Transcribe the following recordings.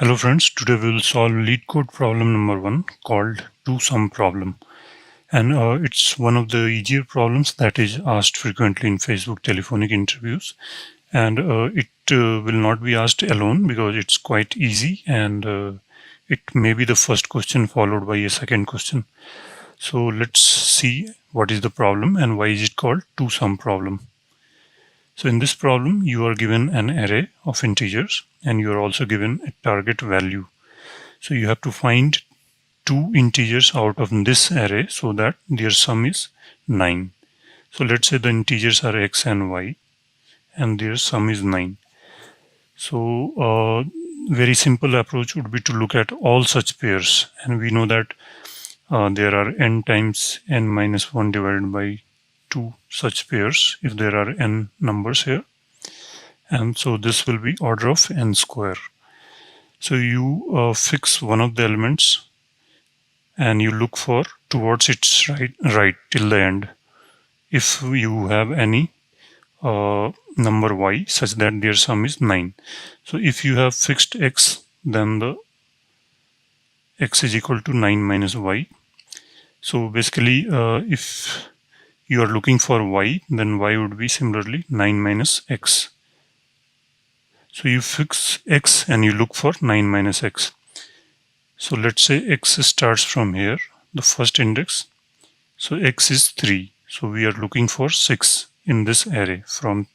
Hello friends, today we will solve LeetCode problem number 1 called two-sum problem. And it's one of the easier problems that is asked frequently in Facebook telephonic interviews. And it will not be asked alone because it's quite easy and it may be the first question followed by a second question. So let's see what is the problem and why is it called two-sum problem. So in this problem, you are given an array of integers and you are also given a target value. So you have to find two integers out of this array so that their sum is 9. So let's say the integers are x and y and their sum is 9. So very simple approach would be to look at all such pairs, and we know that there are n times n minus 1 divided by 2 such pairs if there are n numbers here, and so this will be order of n square. So you fix one of the elements and you look for towards its right till the end if you have any number y such that their sum is 9. So if you have fixed x, then the x is equal to 9 minus y. So basically if you are looking for y, then y would be similarly 9 minus x. So you fix x and you look for 9 minus x. So let's say x starts from here, the first index. So x is 3. So we are looking for 6 in this array from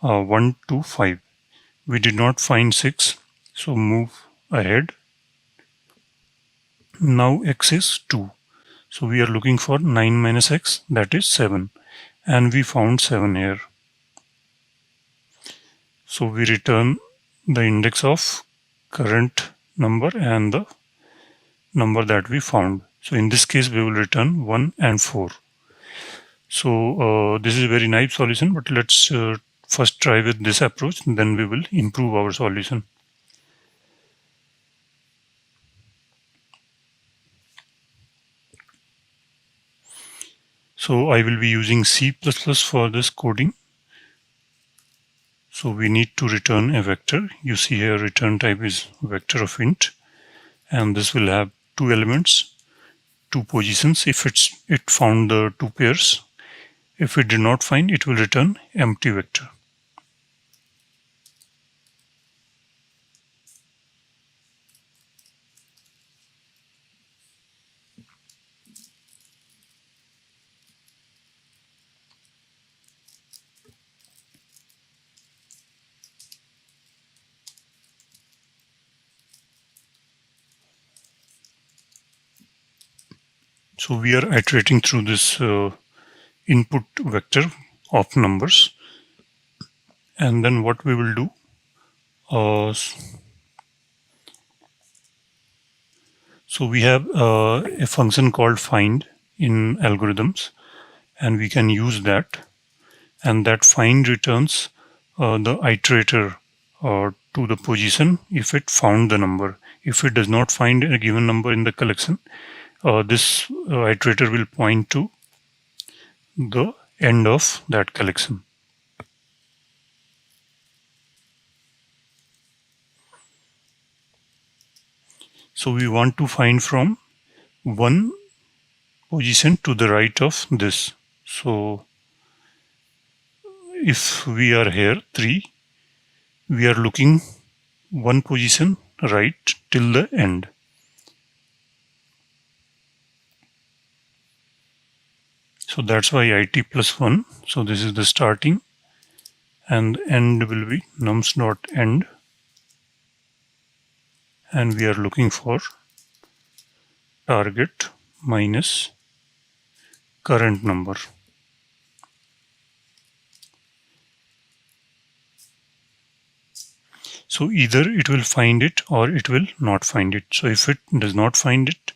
1 to 5. We did not find 6. So move ahead. Now x is 2. So we are looking for 9 minus x, that is 7. And we found 7 here. So we return the index of current number and the number that we found. So in this case, we will return 1 and 4. So this is a very naive solution, but let's first try with this approach, then we will improve our solution. So I will be using C++ for this coding. So we need to return a vector. You see here return type is vector of int, and this will have two elements, two positions if it found the two pairs. If it did not find, it will return empty vector. So we are iterating through this input vector of numbers, and then what we will do, so we have a function called find in algorithms, and we can use that, and that find returns the iterator to the position if it found the number. If it does not find a given number in the collection, this iterator will point to the end of that collection. So we want to find from one position to the right of this. So if we are here 3, we are looking one position right till the end. So that's why it plus 1. So this is the starting, and end will be nums.end, and we are looking for target minus current number. So either it will find it or it will not find it. So if it does not find it,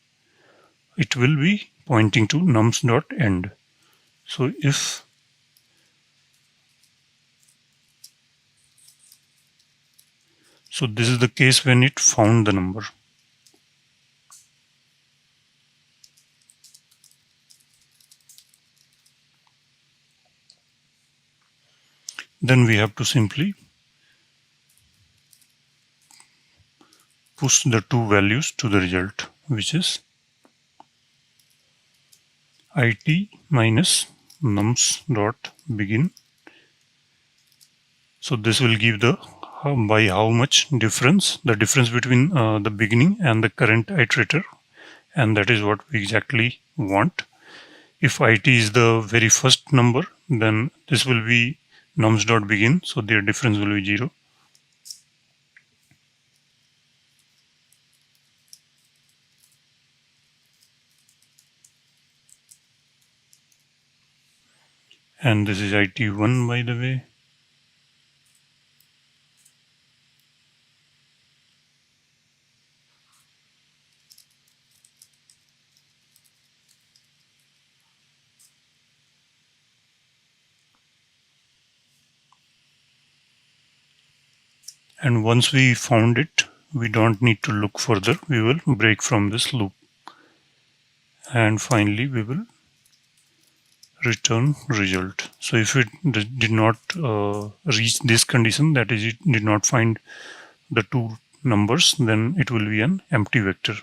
it will be pointing to nums.end. So if so, this is the case when it found the number. Then we have to simply push the two values to the result, which is it minus nums dot begin. So this will give the by how much difference, the difference between the beginning and the current iterator, and that is what we exactly want. If it is the very first number, then this will be nums dot begin, so their difference will be 0. And this is it1, by the way. And once we found it, we don't need to look further. We will break from this loop. And finally, we will return result. So if it did not reach this condition, that is, it did not find the two numbers, then it will be an empty vector.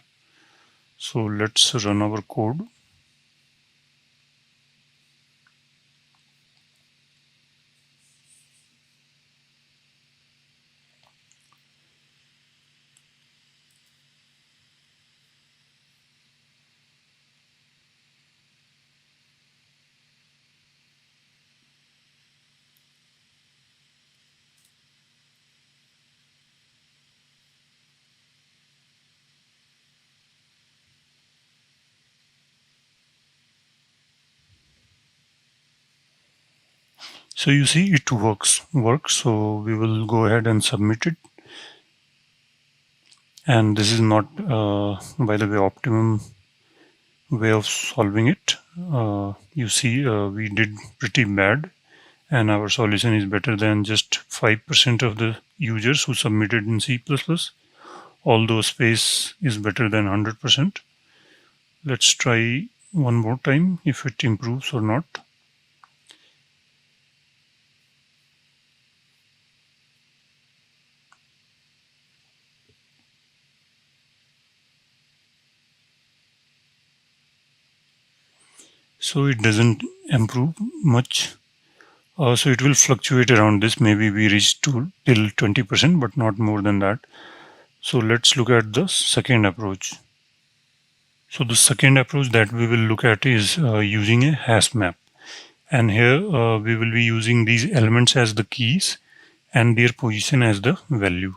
So let's run our code. So you see it works. So we will go ahead and submit it. And this is not, by the way, optimum way of solving it. You see, we did pretty bad, and our solution is better than just 5% of the users who submitted in C++, although space is better than 100%. Let's try one more time if it improves or not. So it doesn't improve much. So it will fluctuate around this. Maybe we reach till 20%, but not more than that. So let's look at the second approach. So the second approach that we will look at is using a hash map. And here we will be using these elements as the keys and their position as the value.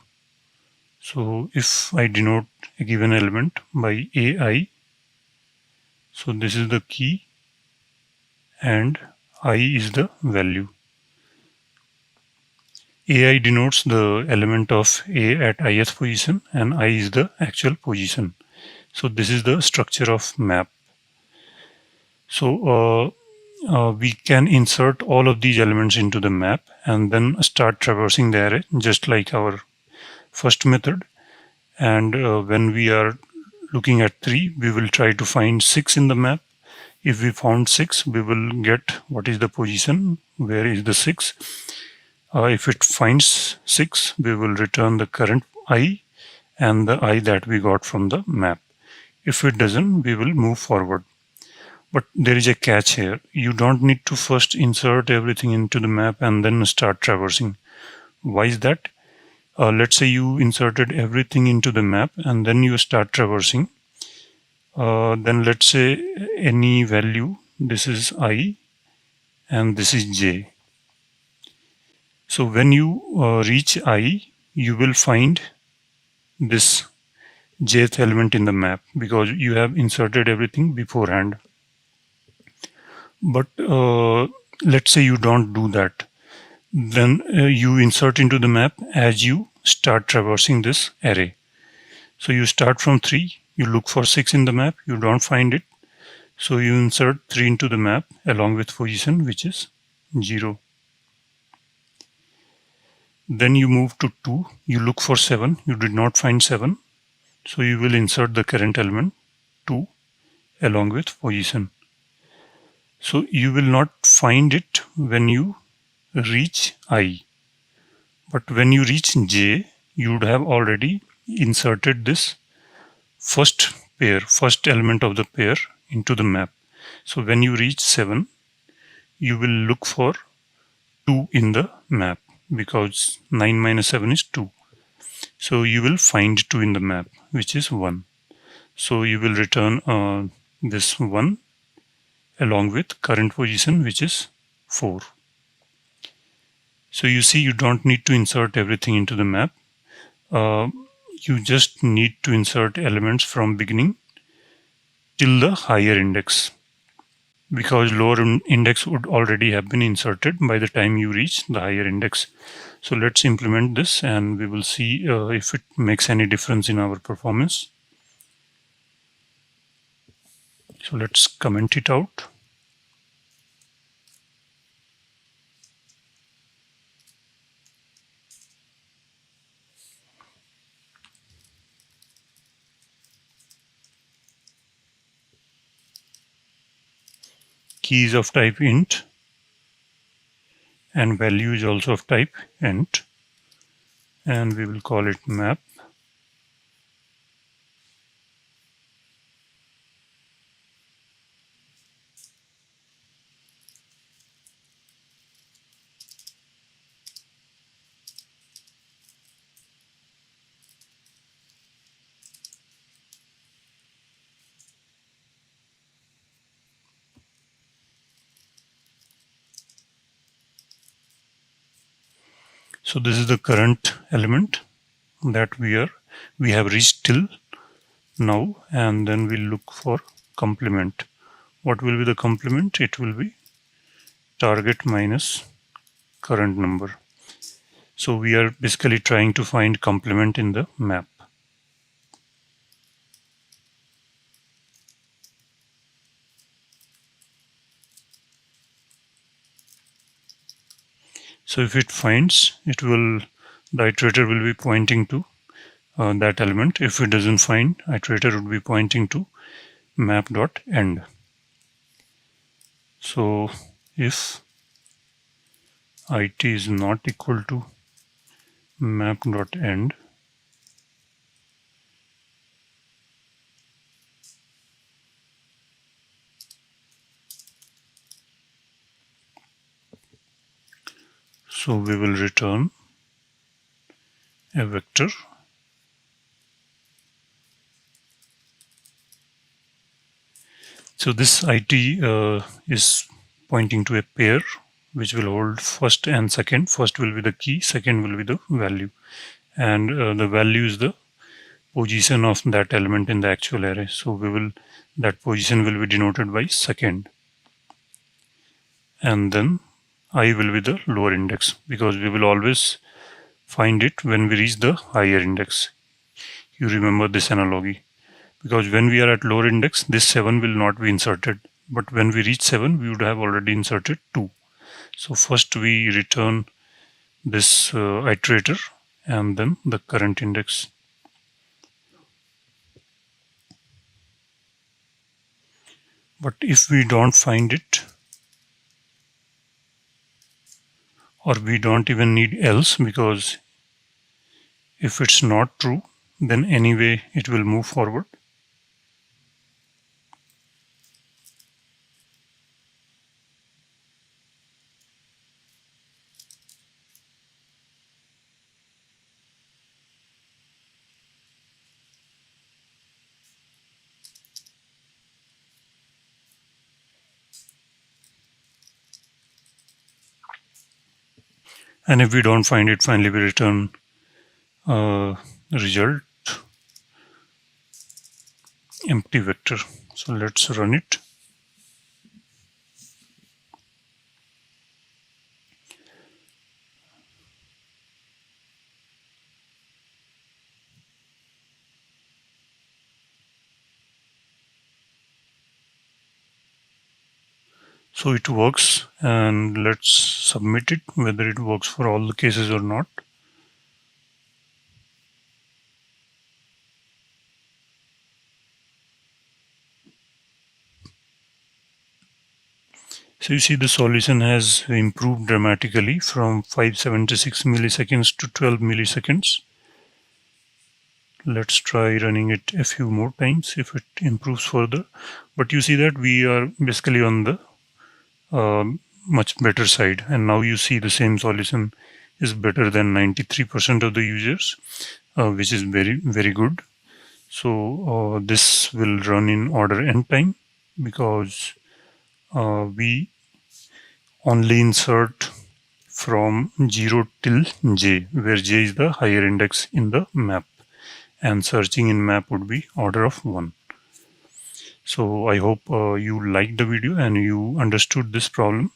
So if I denote a given element by AI, so this is the key and I is the value. AI denotes the element of A at ith position and I is the actual position. So this is the structure of map. So we can insert all of these elements into the map and then start traversing the array just like our first method. And when we are looking at 3, we will try to find 6 in the map. If we found 6, we will get what is the position, where is the 6. If it finds 6, we will return the current I and the I that we got from the map. If it doesn't, we will move forward. But there is a catch here. You don't need to first insert everything into the map and then start traversing. Why is that? Let's say you inserted everything into the map and then you start traversing. Then let's say any value, this is I and this is J. So when you reach I, you will find this jth element in the map because you have inserted everything beforehand. But let's say you don't do that. Then you insert into the map as you start traversing this array. So you start from 3, you look for 6 in the map, you don't find it. So you insert 3 into the map along with position, which is 0. Then you move to 2, you look for 7, you did not find 7. So you will insert the current element 2 along with position. So you will not find it when you reach I. But when you reach J, you would have already inserted this first element of the pair into the map. So when you reach 7, you will look for 2 in the map, because 9 minus 7 is 2. So you will find 2 in the map, which is 1. So you will return this 1 along with current position, which is 4. So you see, you don't need to insert everything into the map. You just need to insert elements from beginning till the higher index, because lower index would already have been inserted by the time you reach the higher index. So let's implement this and we will see if it makes any difference in our performance. So let's comment it out. Key is of type int and value is also of type int, and we will call it map. So this is the current element that we have reached till now, and then we'll look for complement. What will be the complement? It will be target minus current number. So we are basically trying to find complement in the map. So if it finds, the iterator will be pointing to that element. If it doesn't find, iterator would be pointing to map.end. So if it is not equal to map.end, so we will return a vector. So this IT is pointing to a pair which will hold first and second. First will be the key, second will be the value. And the value is the position of that element in the actual array. So that position will be denoted by second. And then I will be the lower index, because we will always find it when we reach the higher index. You remember this analogy, because when we are at lower index, this 7 will not be inserted. But when we reach 7, we would have already inserted 2. So first we return this iterator and then the current index. But if we don't find it, or we don't even need else, because if it's not true, then anyway it will move forward. And if we don't find it, finally we return result empty vector. So let's run it. So it works, and let's submit it, whether it works for all the cases or not. So you see the solution has improved dramatically from 576 milliseconds to 12 milliseconds. Let's try running it a few more times if it improves further. But you see that we are basically on the much better side, and now you see the same solution is better than 93% of the users, which is very good. So this will run in order n time, because we only insert from 0 till j, where j is the higher index in the map, and searching in map would be order of 1. So I hope you liked the video and you understood this problem.